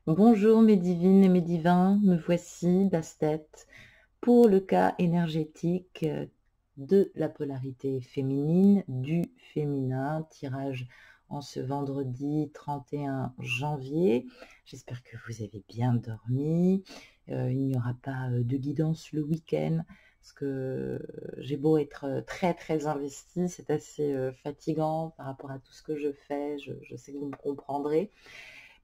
Bonjour mes divines et mes divins, me voici, Bastet, pour le cas énergétique de la polarité féminine, du féminin, tirage en ce vendredi 31 janvier. J'espère que vous avez bien dormi. Il n'y aura pas de guidance le week-end, parce que j'ai beau être très très investie, c'est assez fatigant par rapport à tout ce que je fais, je sais que vous me comprendrez.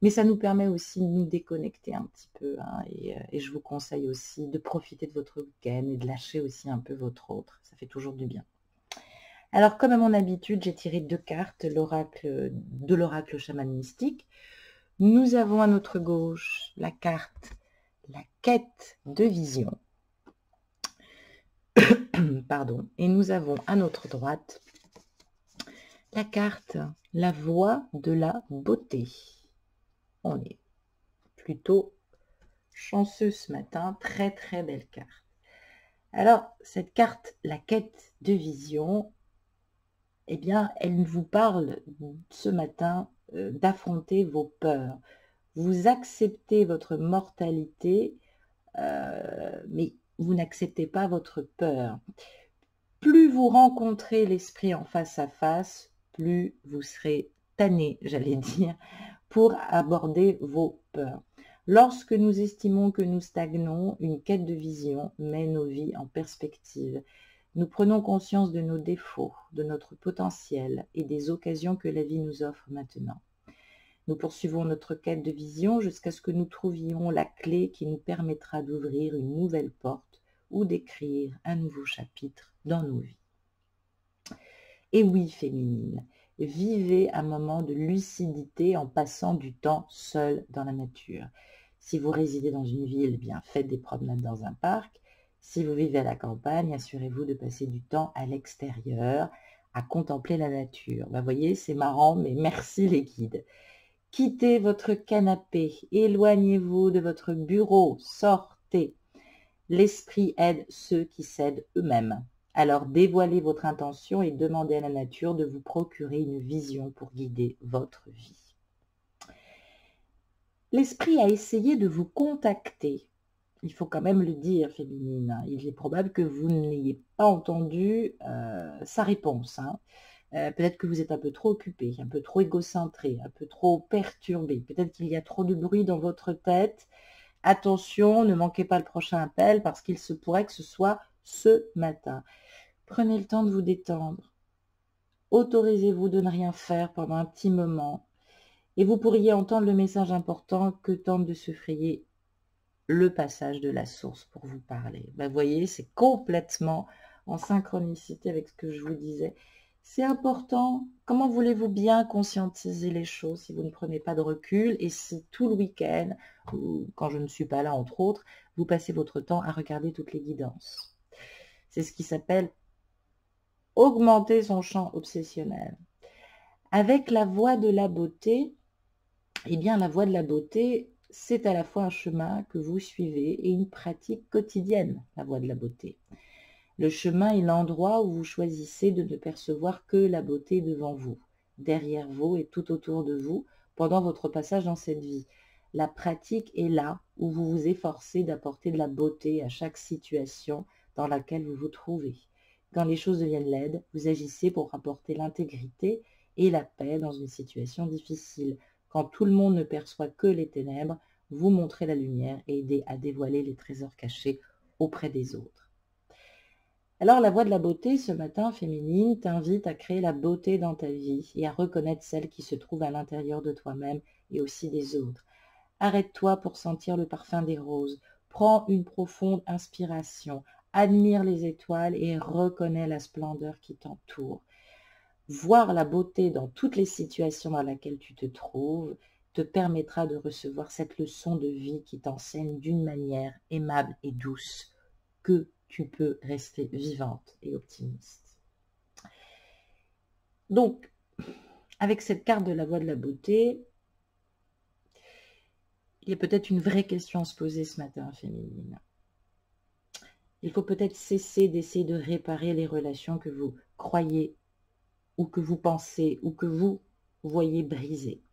Mais ça nous permet aussi de nous déconnecter un petit peu, hein, et je vous conseille aussi de profiter de votre week-end et de lâcher aussi un peu votre autre. Ça fait toujours du bien. Alors, comme à mon habitude, j'ai tiré 2 cartes de l'oracle chaman mystique. Nous avons à notre gauche la carte la quête de vision. Pardon. Et nous avons à notre droite la carte la voie de la beauté. On est plutôt chanceux ce matin, très très belle carte. Alors, cette carte, la quête de vision, eh bien, elle vous parle ce matin d'affronter vos peurs. Vous acceptez votre mortalité, mais vous n'acceptez pas votre peur. Plus vous rencontrez l'esprit en face à face, plus vous serez tanné, j'allais dire, pour aborder vos peurs. Lorsque nous estimons que nous stagnons, une quête de vision met nos vies en perspective. Nous prenons conscience de nos défauts, de notre potentiel et des occasions que la vie nous offre maintenant. Nous poursuivons notre quête de vision jusqu'à ce que nous trouvions la clé qui nous permettra d'ouvrir une nouvelle porte ou d'écrire un nouveau chapitre dans nos vies. Et oui, féminine, vivez un moment de lucidité en passant du temps seul dans la nature. Si vous résidez dans une ville, eh bien faites des promenades dans un parc. Si vous vivez à la campagne, assurez-vous de passer du temps à l'extérieur, à contempler la nature. Vous voyez, c'est marrant, mais merci les guides. Quittez votre canapé, éloignez-vous de votre bureau, sortez. L'esprit aide ceux qui s'aident eux-mêmes. Alors dévoilez votre intention et demandez à la nature de vous procurer une vision pour guider votre vie. L'esprit a essayé de vous contacter. Il faut quand même le dire, féminine. Il est probable que vous n'ayez pas entendu sa réponse. Peut-être que vous êtes un peu trop occupé, un peu trop égocentré, un peu trop perturbé. Peut-être qu'il y a trop de bruit dans votre tête. Attention, ne manquez pas le prochain appel parce qu'il se pourrait que ce soit ce matin. Prenez le temps de vous détendre. Autorisez-vous de ne rien faire pendant un petit moment. Et vous pourriez entendre le message important que tente de se frayer le passage de la source pour vous parler. Vous voyez, c'est complètement en synchronicité avec ce que je vous disais. C'est important. Comment voulez-vous bien conscientiser les choses si vous ne prenez pas de recul et si tout le week-end, ou quand je ne suis pas là entre autres, vous passez votre temps à regarder toutes les guidances. C'est ce qui s'appelle augmenter son champ obsessionnel. Avec la voie de la beauté, eh bien la voie de la beauté, c'est à la fois un chemin que vous suivez et une pratique quotidienne, la voie de la beauté. Le chemin est l'endroit où vous choisissez de ne percevoir que la beauté devant vous, derrière vous et tout autour de vous pendant votre passage dans cette vie. La pratique est là où vous vous efforcez d'apporter de la beauté à chaque situation dans laquelle vous vous trouvez. Quand les choses deviennent laides, vous agissez pour apporter l'intégrité et la paix dans une situation difficile. Quand tout le monde ne perçoit que les ténèbres, vous montrez la lumière et aidez à dévoiler les trésors cachés auprès des autres. Alors la voie de la beauté ce matin féminine t'invite à créer la beauté dans ta vie et à reconnaître celle qui se trouve à l'intérieur de toi-même et aussi des autres. Arrête-toi pour sentir le parfum des roses, prends une profonde inspiration, admire les étoiles et reconnais la splendeur qui t'entoure. Voir la beauté dans toutes les situations dans lesquelles tu te trouves te permettra de recevoir cette leçon de vie qui t'enseigne d'une manière aimable et douce que tu peux rester vivante et optimiste. Donc, avec cette carte de la voie de la beauté, il y a peut-être une vraie question à se poser ce matin, féminine. Il faut peut-être cesser d'essayer de réparer les relations que vous croyez ou que vous pensez ou que vous voyez brisées.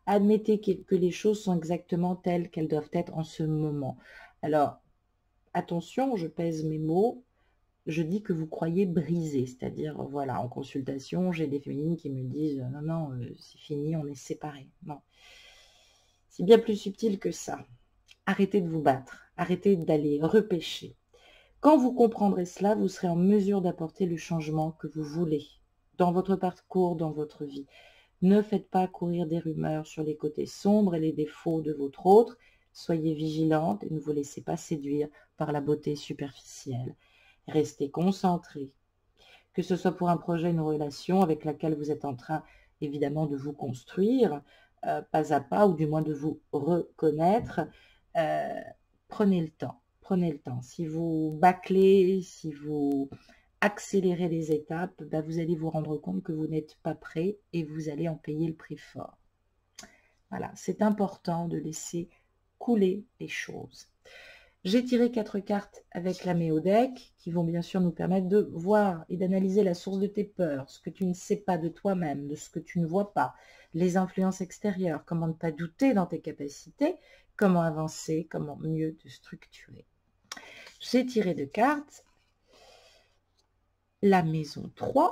Admettez que les choses sont exactement telles qu'elles doivent être en ce moment. Alors, attention, je pèse mes mots. Je dis que vous croyez briser, c'est-à-dire, voilà, en consultation, j'ai des féminines qui me disent « Non, non, c'est fini, on est séparés. » Non, c'est bien plus subtil que ça. Arrêtez de vous battre, arrêtez d'aller repêcher. Quand vous comprendrez cela, vous serez en mesure d'apporter le changement que vous voulez dans votre parcours, dans votre vie. Ne faites pas courir des rumeurs sur les côtés sombres et les défauts de votre autre. Soyez vigilante et ne vous laissez pas séduire par la beauté superficielle. Restez concentré, que ce soit pour un projet, une relation avec laquelle vous êtes en train évidemment de vous construire, pas à pas, ou du moins de vous reconnaître. Prenez le temps, prenez le temps. Si vous bâclez, si vous accélérez les étapes, ben vous allez vous rendre compte que vous n'êtes pas prêt et vous allez en payer le prix fort. Voilà, c'est important de laisser couler les choses. J'ai tiré 4 cartes avec la Méodec qui vont bien sûr nous permettre de voir et d'analyser la source de tes peurs, ce que tu ne sais pas de toi-même, de ce que tu ne vois pas, les influences extérieures, comment ne pas douter dans tes capacités, comment avancer, comment mieux te structurer. J'ai tiré 2 cartes, la maison 3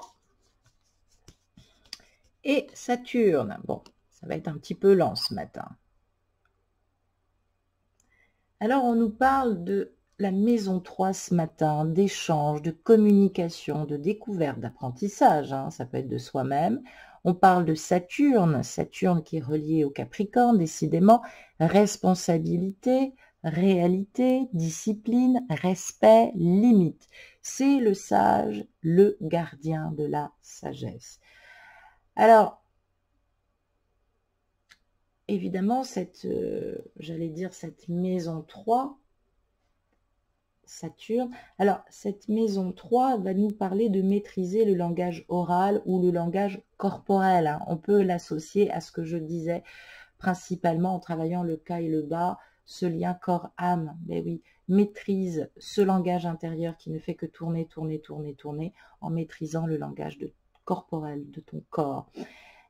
et Saturne. Bon, ça va être un petit peu lent ce matin. Alors, on nous parle de la maison 3 ce matin, d'échange, de communication, de découverte, d'apprentissage, hein, ça peut être de soi-même. On parle de Saturne, Saturne qui est relié au Capricorne, décidément, responsabilité, réalité, discipline, respect, limite. C'est le sage, le gardien de la sagesse. Alors, évidemment, j'allais dire cette maison 3, Saturne. Alors, cette maison 3 va nous parler de maîtriser le langage oral ou le langage corporel, hein. On peut l'associer à ce que je disais, principalement en travaillant le cas et le bas, ce lien corps-âme. Mais oui, maîtrise ce langage intérieur qui ne fait que tourner, tourner, tourner, tourner, en maîtrisant le langage corporel de ton corps.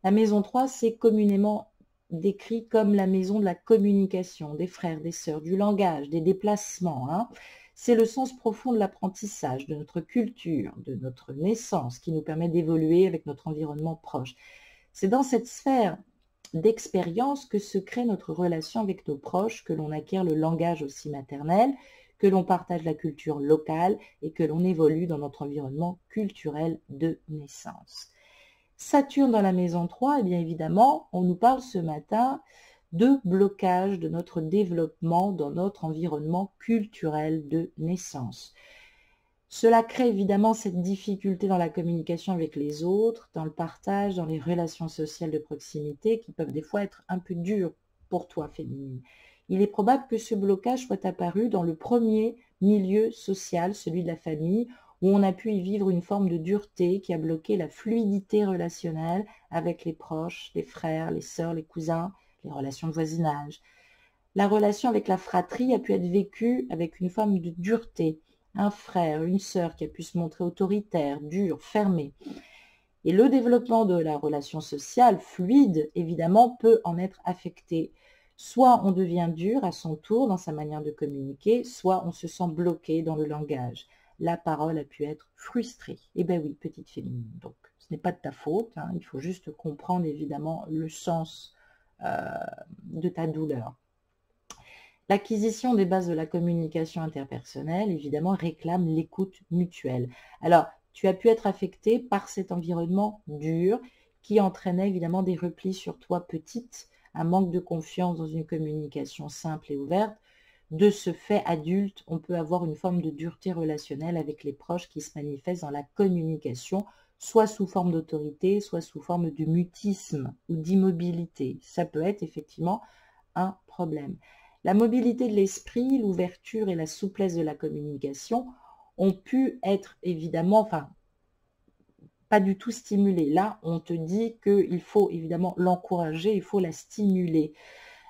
La maison 3, c'est communément décrit comme la maison de la communication, des frères, des sœurs, du langage, des déplacements, hein. C'est le sens profond de l'apprentissage, de notre culture, de notre naissance, qui nous permet d'évoluer avec notre environnement proche. C'est dans cette sphère d'expérience que se crée notre relation avec nos proches, que l'on acquiert le langage aussi maternel, que l'on partage la culture locale et que l'on évolue dans notre environnement culturel de naissance. Saturne dans la maison 3, eh bien évidemment, on nous parle ce matin de blocage de notre développement dans notre environnement culturel de naissance. Cela crée évidemment cette difficulté dans la communication avec les autres, dans le partage, dans les relations sociales de proximité qui peuvent des fois être un peu dures pour toi, féminine. Il est probable que ce blocage soit apparu dans le premier milieu social, celui de la famille, où on a pu y vivre une forme de dureté qui a bloqué la fluidité relationnelle avec les proches, les frères, les sœurs, les cousins, les relations de voisinage. La relation avec la fratrie a pu être vécue avec une forme de dureté. Un frère, une sœur qui a pu se montrer autoritaire, dur, fermé. Et le développement de la relation sociale fluide, évidemment, peut en être affecté. Soit on devient dur à son tour dans sa manière de communiquer, soit on se sent bloqué dans le langage. La parole a pu être frustrée. Eh bien oui, petite féminine. Donc, ce n'est pas de ta faute, hein, il faut juste comprendre évidemment le sens de ta douleur. L'acquisition des bases de la communication interpersonnelle, évidemment, réclame l'écoute mutuelle. Alors, tu as pu être affecté par cet environnement dur qui entraînait évidemment des replis sur toi petite, un manque de confiance dans une communication simple et ouverte. De ce fait, adulte, on peut avoir une forme de dureté relationnelle avec les proches qui se manifeste dans la communication, soit sous forme d'autorité, soit sous forme de mutisme ou d'immobilité. Ça peut être effectivement un problème. La mobilité de l'esprit, l'ouverture et la souplesse de la communication ont pu être évidemment, enfin, pas du tout stimulées. Là, on te dit qu'il faut évidemment l'encourager, il faut la stimuler.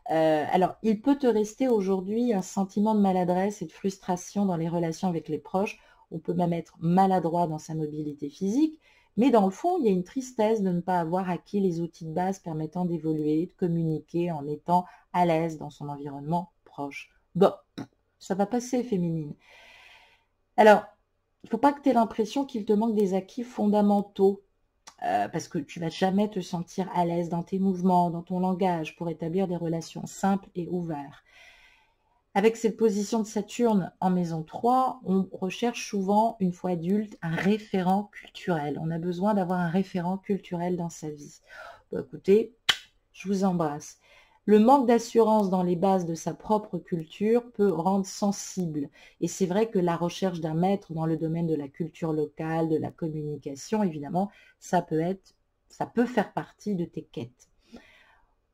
Alors, il peut te rester aujourd'hui un sentiment de maladresse et de frustration dans les relations avec les proches. On peut même être maladroit dans sa mobilité physique, Mais dans le fond, il y a une tristesse de ne pas avoir acquis les outils de base permettant d'évoluer, de communiquer en étant à l'aise dans son environnement proche. Bon, ça va passer, féminine. Alors, il ne faut pas que tu aies l'impression qu'il te manque des acquis fondamentaux, parce que tu ne vas jamais te sentir à l'aise dans tes mouvements, dans ton langage, pour établir des relations simples et ouvertes. Avec cette position de Saturne en maison 3, on recherche souvent, une fois adulte, un référent culturel. On a besoin d'avoir un référent culturel dans sa vie. Bon, écoutez, je vous embrasse. Le manque d'assurance dans les bases de sa propre culture peut rendre sensible. Et c'est vrai que la recherche d'un maître dans le domaine de la culture locale, de la communication, évidemment, ça peut faire partie de tes quêtes.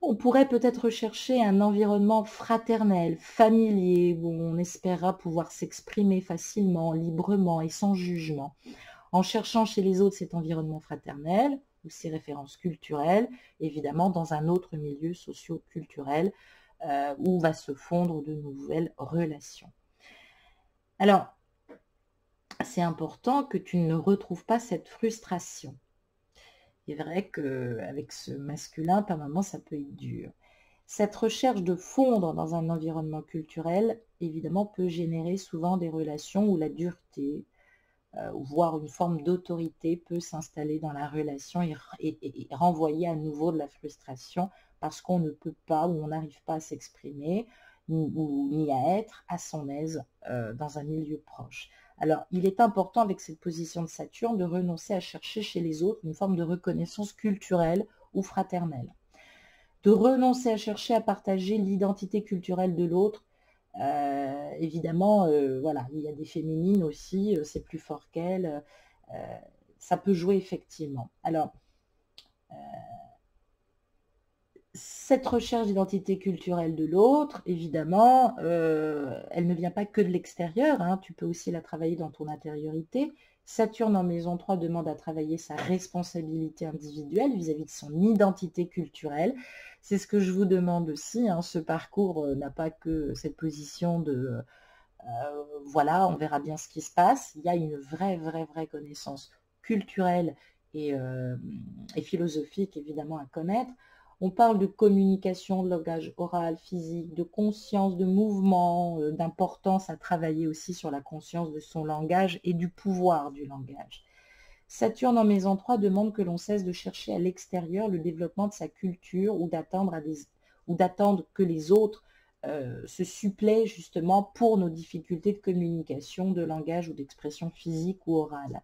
On pourrait peut-être rechercher un environnement fraternel, familier, où on espérera pouvoir s'exprimer facilement, librement et sans jugement. En cherchant chez les autres cet environnement fraternel ou ces références culturelles, évidemment dans un autre milieu socio-culturel où va se fondre de nouvelles relations. Alors, c'est important que tu ne retrouves pas cette frustration. Il est vrai qu'avec ce masculin, par moments, ça peut être dur. Cette recherche de fondre dans un environnement culturel, évidemment, peut générer souvent des relations où la dureté, voire une forme d'autorité peut s'installer dans la relation et renvoyer à nouveau de la frustration parce qu'on ne peut pas ou on n'arrive pas à s'exprimer ni à être à son aise dans un milieu proche. Alors, il est important avec cette position de Saturne de renoncer à chercher chez les autres une forme de reconnaissance culturelle ou fraternelle. De renoncer à chercher à partager l'identité culturelle de l'autre. Évidemment, voilà, il y a des féminines aussi, c'est plus fort qu'elles. Ça peut jouer effectivement. Alors, cette recherche d'identité culturelle de l'autre, évidemment, elle ne vient pas que de l'extérieur, hein, tu peux aussi la travailler dans ton intériorité. Saturne en maison 3 demande à travailler sa responsabilité individuelle vis-à-vis de son identité culturelle. C'est ce que je vous demande aussi, hein, ce parcours n'a pas que cette position de voilà, on verra bien ce qui se passe. Il y a une vraie connaissance culturelle et philosophique évidemment à connaître. On parle de communication, de langage oral, physique, de conscience, de mouvement, d'importance à travailler aussi sur la conscience de son langage et du pouvoir du langage. Saturne en maison 3 demande que l'on cesse de chercher à l'extérieur le développement de sa culture ou d'attendre que les autres se suppléent justement pour nos difficultés de communication, de langage ou d'expression physique ou orale.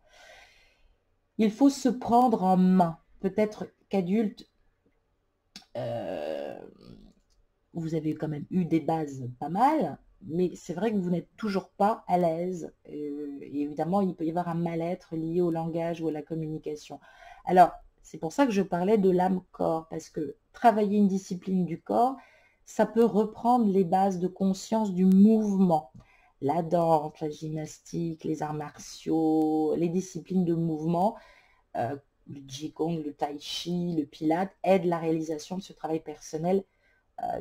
Il faut se prendre en main. Peut-être qu'adulte, vous avez quand même eu des bases pas mal, mais c'est vrai que vous n'êtes toujours pas à l'aise. Et évidemment, il peut y avoir un mal-être lié au langage ou à la communication. Alors, c'est pour ça que je parlais de l'âme-corps, parce que travailler une discipline du corps, ça peut reprendre les bases de conscience du mouvement. La danse, la gymnastique, les arts martiaux, les disciplines de mouvement, le Qigong, le Tai Chi, le Pilate, aident la réalisation de ce travail personnel,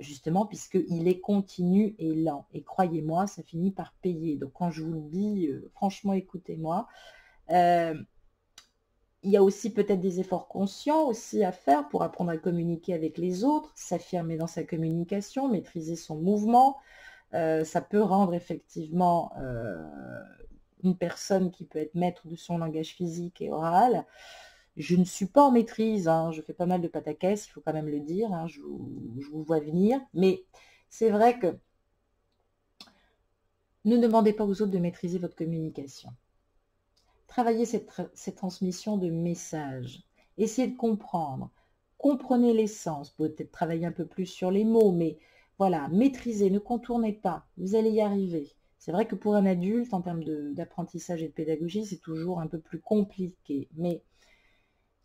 justement, puisqu'il est continu et lent. Et croyez-moi, ça finit par payer. Donc, quand je vous le dis, franchement, écoutez-moi. Il y a aussi peut-être des efforts conscients aussi à faire pour apprendre à communiquer avec les autres, s'affirmer dans sa communication, maîtriser son mouvement. Ça peut rendre effectivement une personne qui peut être maître de son langage physique et oral. Je ne suis pas en maîtrise, hein, je fais pas mal de pataquès, il faut quand même le dire, hein, je vous vois venir, mais c'est vrai que ne demandez pas aux autres de maîtriser votre communication. Travaillez cette transmission de messages, essayez de comprendre, comprenez l'essence, peut-être travailler un peu plus sur les mots, mais voilà, maîtrisez, ne contournez pas, vous allez y arriver. C'est vrai que pour un adulte, en termes d'apprentissage et de pédagogie, c'est toujours un peu plus compliqué, mais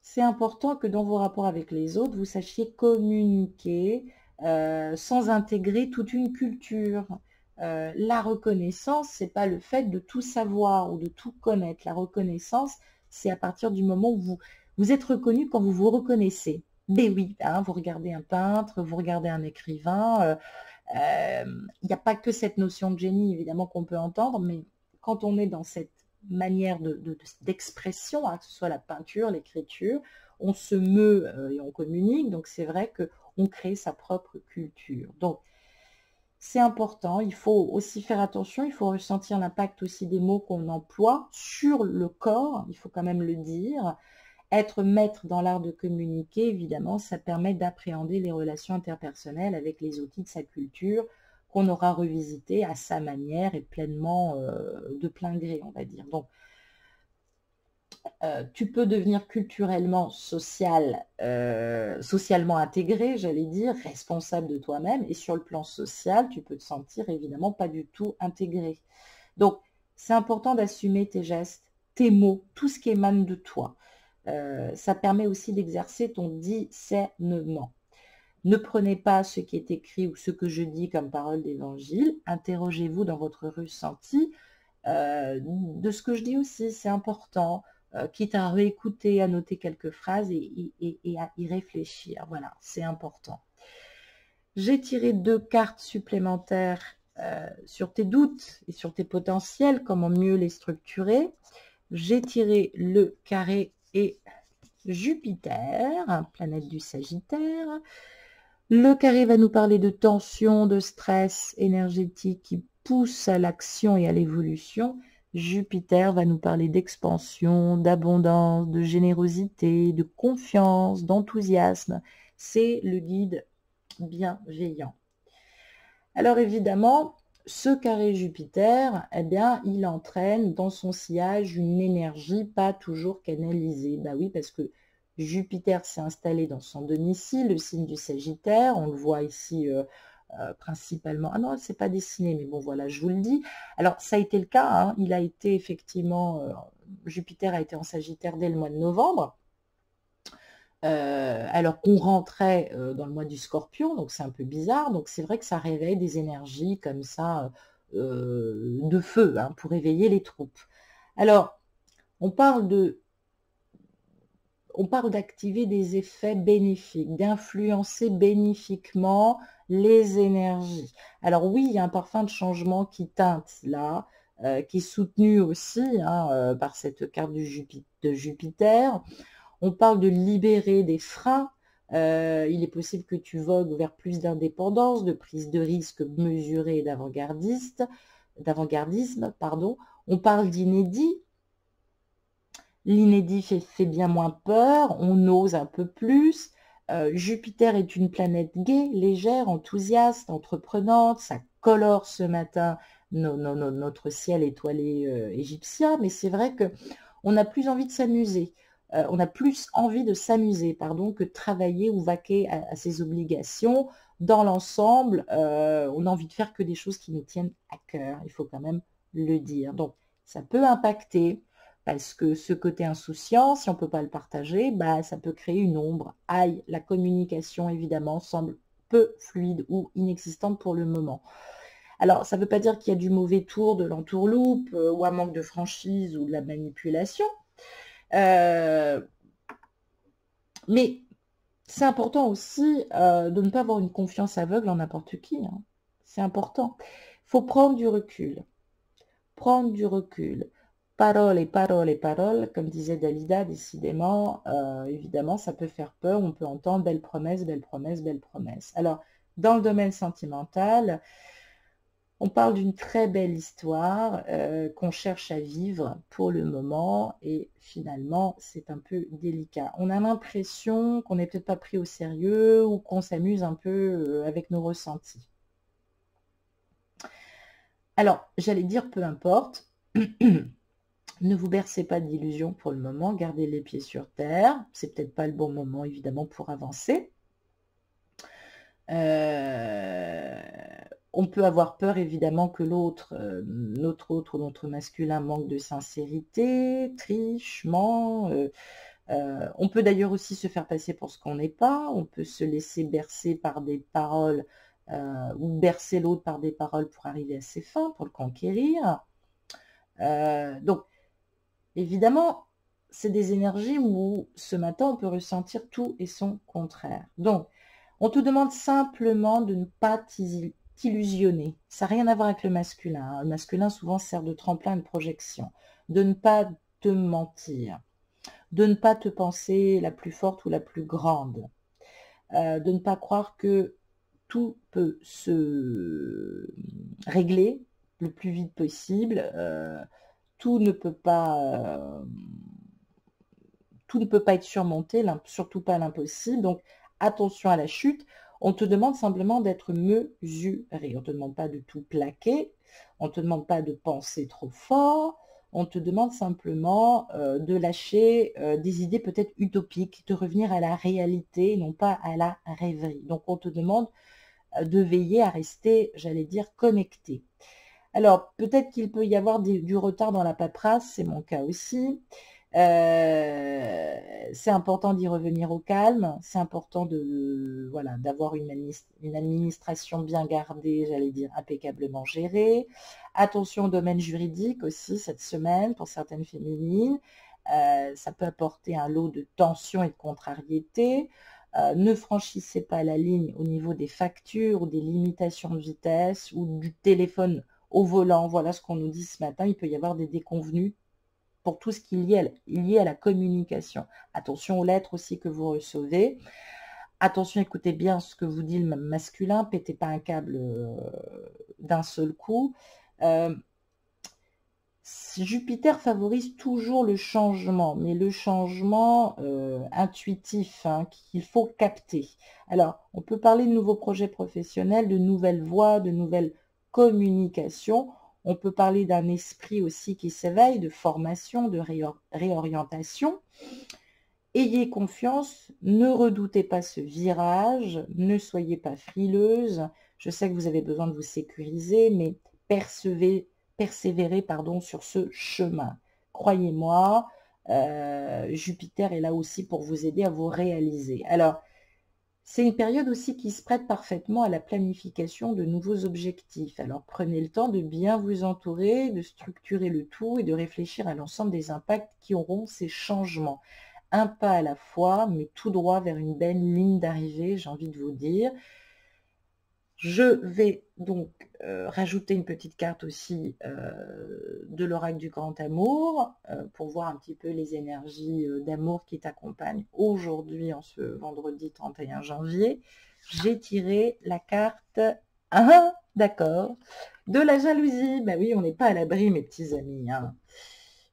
c'est important que dans vos rapports avec les autres, vous sachiez communiquer sans intégrer toute une culture. La reconnaissance, c'est pas le fait de tout savoir ou de tout connaître. La reconnaissance, c'est à partir du moment où vous êtes reconnu quand vous vous reconnaissez. Mais oui, hein, vous regardez un peintre, vous regardez un écrivain, il n'y a pas que cette notion de génie, évidemment, qu'on peut entendre, mais quand on est dans cette manière d'expression, hein, que ce soit la peinture, l'écriture. On se meut et on communique, donc c'est vrai qu'on crée sa propre culture. Donc, c'est important, il faut aussi faire attention, il faut ressentir l'impact aussi des mots qu'on emploie sur le corps, il faut quand même le dire. Être maître dans l'art de communiquer, évidemment, ça permet d'appréhender les relations interpersonnelles avec les outils de sa culture qu'on aura revisité à sa manière et pleinement de plein gré, on va dire. Donc, tu peux devenir culturellement socialement intégré, j'allais dire, responsable de toi-même, et sur le plan social, tu peux te sentir évidemment pas du tout intégré. Donc, c'est important d'assumer tes gestes, tes mots, tout ce qui émane de toi. Ça permet aussi d'exercer ton discernement. Ne prenez pas ce qui est écrit ou ce que je dis comme parole d'évangile. Interrogez-vous dans votre ressenti de ce que je dis aussi, c'est important. Quitte à réécouter, à noter quelques phrases et à y réfléchir. Voilà, c'est important. J'ai tiré 2 cartes supplémentaires sur tes doutes et sur tes potentiels, comment mieux les structurer. J'ai tiré le carré et Jupiter, planète du Sagittaire. Le carré va nous parler de tension, de stress énergétique qui pousse à l'action et à l'évolution. Jupiter va nous parler d'expansion, d'abondance, de générosité, de confiance, d'enthousiasme. C'est le guide bienveillant. Alors évidemment, ce carré Jupiter, eh bien, il entraîne dans son sillage une énergie pas toujours canalisée. Bah oui, parce que Jupiter s'est installé dans son domicile, le signe du Sagittaire. On le voit ici principalement. Ah non, c'est pas dessiné, mais bon, voilà, je vous le dis. Alors, ça a été le cas. Hein, il a été effectivement, Jupiter a été en Sagittaire dès le mois de novembre. Alors qu'on rentrait dans le mois du Scorpion, donc c'est un peu bizarre. Donc c'est vrai que ça réveille des énergies comme ça de feu, hein, pour éveiller les troupes. Alors, on parle d'activer des effets bénéfiques, d'influencer bénéfiquement les énergies. Alors oui, il y a un parfum de changement qui teinte là, qui est soutenu aussi hein, par cette carte de Jupiter. On parle de libérer des freins. Il est possible que tu vogues vers plus d'indépendance, de prise de risque mesurée et d'avant-gardisme. On parle d'inédit. L'inédit fait bien moins peur, on ose un peu plus. Jupiter est une planète gaie, légère, enthousiaste, entreprenante. Ça colore ce matin notre ciel étoilé égyptien, mais c'est vrai qu'on a plus envie de s'amuser. On a plus envie de s'amuser, que de travailler ou vaquer à ses obligations. Dans l'ensemble, on a envie de faire que des choses qui nous tiennent à cœur, il faut quand même le dire. Donc, ça peut impacter, parce que ce côté insouciant, si on ne peut pas le partager, bah, ça peut créer une ombre. Aïe, la communication, évidemment, semble peu fluide ou inexistante pour le moment. Alors, ça ne veut pas dire qu'il y a du mauvais tour, de l'entourloupe, ou un manque de franchise ou de la manipulation. Mais c'est important aussi de ne pas avoir une confiance aveugle en n'importe qui. Hein. C'est important. Il faut prendre du recul. Prendre du recul. Parole et parole et parole, comme disait Dalida, décidément, évidemment, ça peut faire peur. On peut entendre belle promesse, belle promesse, belle promesse. Alors, dans le domaine sentimental, on parle d'une très belle histoire qu'on cherche à vivre pour le moment et finalement, c'est un peu délicat. On a l'impression qu'on n'est peut-être pas pris au sérieux ou qu'on s'amuse un peu avec nos ressentis. Alors, j'allais dire peu importe. Ne vous bercez pas d'illusions pour le moment, gardez les pieds sur terre. C'est peut-être pas le bon moment, évidemment, pour avancer. On peut avoir peur, évidemment, que l'autre, notre autre ou notre masculin manque de sincérité, triche, ment. On peut d'ailleurs aussi se faire passer pour ce qu'on n'est pas. On peut se laisser bercer par des paroles ou bercer l'autre par des paroles pour arriver à ses fins, pour le conquérir. Donc, évidemment, c'est des énergies où ce matin, on peut ressentir tout et son contraire. Donc, on te demande simplement de ne pas t'illusionner. Ça n'a rien à voir avec le masculin. Hein. Le masculin, souvent, sert de tremplin de projection. de ne pas te mentir, de ne pas te penser la plus forte ou la plus grande, de ne pas croire que tout peut se régler le plus vite possible, tout ne peut pas être surmonté, surtout pas l'impossible. Donc, attention à la chute. On te demande simplement d'être mesuré. On ne te demande pas de tout plaquer. On ne te demande pas de penser trop fort. On te demande simplement de lâcher des idées peut-être utopiques, de revenir à la réalité, non pas à la rêverie. Donc, on te demande de veiller à rester, j'allais dire, connecté. Alors, peut-être qu'il peut y avoir du retard dans la paperasse, c'est mon cas aussi. C'est important d'y revenir au calme, c'est important voilà, d'avoir une administration bien gardée, j'allais dire impeccablement gérée. Attention au domaine juridique aussi cette semaine pour certaines féminines. Ça peut apporter un lot de tension et de contrariété. Ne franchissez pas la ligne au niveau des factures ou des limitations de vitesse ou du téléphone au volant. Voilà ce qu'on nous dit ce matin. Il peut y avoir des déconvenues pour tout ce qui est lié à la communication. Attention aux lettres aussi que vous recevez. Attention, écoutez bien ce que vous dit le masculin. Pétez pas un câble d'un seul coup. Jupiter favorise toujours le changement, mais le changement intuitif qu'il faut capter. Alors, on peut parler de nouveaux projets professionnels, de nouvelles voies, de nouvelles communications. On peut parler d'un esprit aussi qui s'éveille, de formation, de réorientation. Ayez confiance, ne redoutez pas ce virage, ne soyez pas frileuse. Je sais que vous avez besoin de vous sécuriser, mais persévérez sur ce chemin. Croyez-moi, Jupiter est là aussi pour vous aider à vous réaliser. Alors, c'est une période aussi qui se prête parfaitement à la planification de nouveaux objectifs. Alors, prenez le temps de bien vous entourer, de structurer le tout et de réfléchir à l'ensemble des impacts qui auront ces changements. Un pas à la fois, mais tout droit vers une belle ligne d'arrivée, j'ai envie de vous dire. Je vais donc rajouter une petite carte aussi de l'oracle du grand amour pour voir un petit peu les énergies d'amour qui t'accompagnent aujourd'hui en ce vendredi 31 janvier. J'ai tiré la carte, d'accord, de la jalousie. Ben oui, on n'est pas à l'abri, mes petits amis.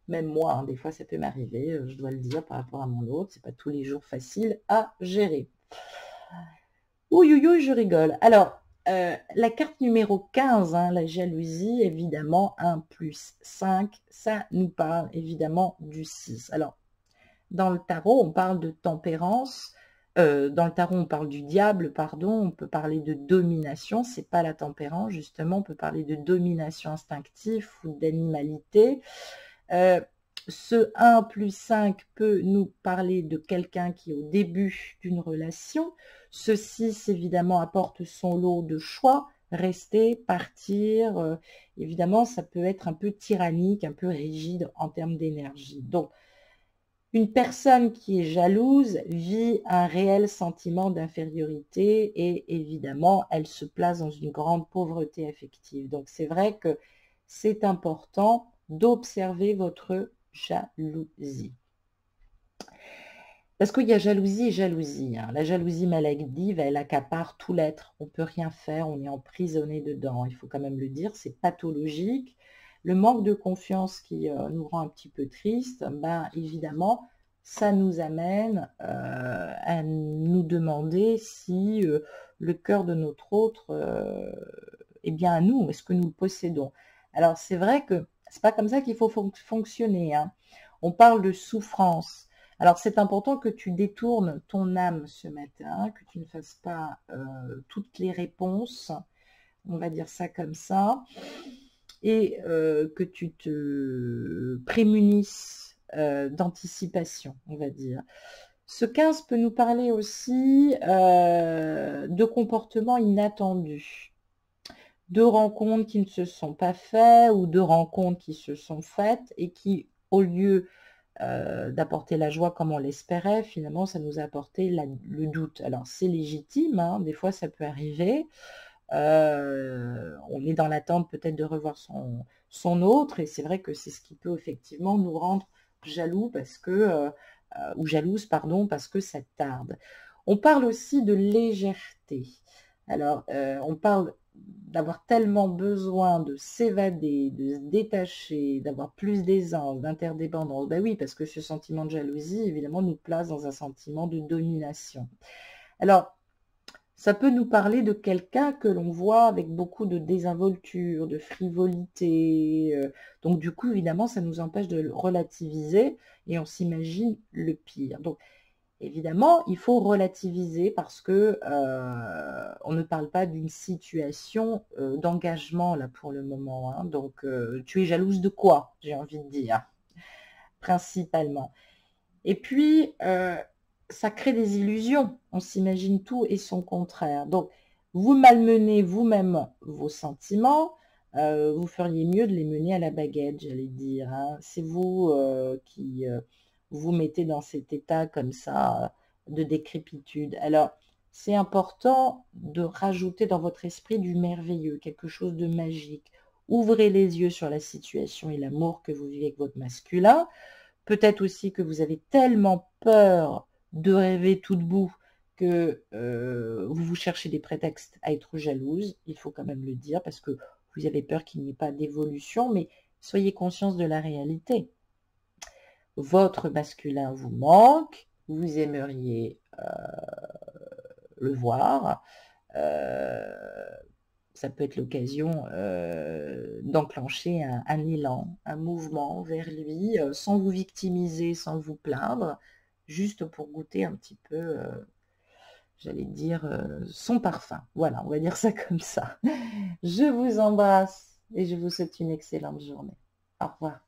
Même moi, des fois, ça peut m'arriver, je dois le dire, par rapport à mon autre. C'est pas tous les jours facile à gérer. Ouh, je rigole. Alors, la carte numéro 15, la jalousie, évidemment, 1 plus 5, ça nous parle évidemment du 6. Alors, dans le tarot, on parle de tempérance. Dans le tarot, on parle du diable, pardon. On peut parler de domination. C'est pas la tempérance, justement. On peut parler de domination instinctive ou d'animalité. Ce 1 plus 5 peut nous parler de quelqu'un qui est au début d'une relation. Ce 6, évidemment, apporte son lot de choix, rester, partir. Évidemment, ça peut être un peu tyrannique, un peu rigide en termes d'énergie. Donc, une personne qui est jalouse vit un réel sentiment d'infériorité et évidemment, elle se place dans une grande pauvreté affective. Donc, c'est vrai que c'est important d'observer votre jalousie. Parce qu'il y a jalousie et jalousie. La jalousie maladive, elle accapare tout l'être. On ne peut rien faire, on est emprisonné dedans. Il faut quand même le dire, c'est pathologique. Le manque de confiance qui nous rend un petit peu triste, ben, évidemment, ça nous amène à nous demander si le cœur de notre autre est bien à nous. Est-ce que nous le possédons? Alors, c'est vrai que c'est pas comme ça qu'il faut fonctionner. On parle de souffrance. Alors, c'est important que tu détournes ton âme ce matin, que tu ne fasses pas toutes les réponses, on va dire ça comme ça, et que tu te prémunisses d'anticipation, on va dire. Ce 15 peut nous parler aussi de comportements inattendus, de rencontres qui ne se sont pas faites ou de rencontres qui se sont faites et qui, au lieu d'apporter la joie comme on l'espérait, finalement, ça nous a apporté le doute. Alors, c'est légitime, des fois, ça peut arriver. On est dans l'attente peut-être de revoir son autre, et c'est vrai que c'est ce qui peut effectivement nous rendre jaloux parce que, ou jalouse, pardon, parce que ça tarde. On parle aussi de légèreté. Alors, on parle d'avoir tellement besoin de s'évader, de se détacher, d'avoir plus d'aisance, d'interdépendance. Ben oui, parce que ce sentiment de jalousie, évidemment, nous place dans un sentiment de domination. Alors, ça peut nous parler de quelqu'un que l'on voit avec beaucoup de désinvolture, de frivolité. Donc, du coup, évidemment, ça nous empêche de le relativiser et on s'imagine le pire. Donc, évidemment, il faut relativiser parce que on ne parle pas d'une situation d'engagement là pour le moment, hein. Donc, tu es jalouse de quoi, j'ai envie de dire, principalement. Et puis, ça crée des illusions. On s'imagine tout et son contraire. Donc, vous malmenez vous-même vos sentiments. Vous feriez mieux de les mener à la baguette, j'allais dire, hein. C'est vous qui vous mettez dans cet état comme ça de décrépitude. Alors, c'est important de rajouter dans votre esprit du merveilleux, quelque chose de magique. Ouvrez les yeux sur la situation et l'amour que vous vivez avec votre masculin. Peut-être aussi que vous avez tellement peur de rêver tout debout que vous cherchez des prétextes à être jalouse. Il faut quand même le dire parce que vous avez peur qu'il n'y ait pas d'évolution, mais soyez conscience de la réalité. Votre masculin vous manque, vous aimeriez le voir. Ça peut être l'occasion d'enclencher un élan, un mouvement vers lui, sans vous victimiser, sans vous plaindre, juste pour goûter un petit peu, j'allais dire, son parfum. Voilà, on va dire ça comme ça. Je vous embrasse et je vous souhaite une excellente journée. Au revoir.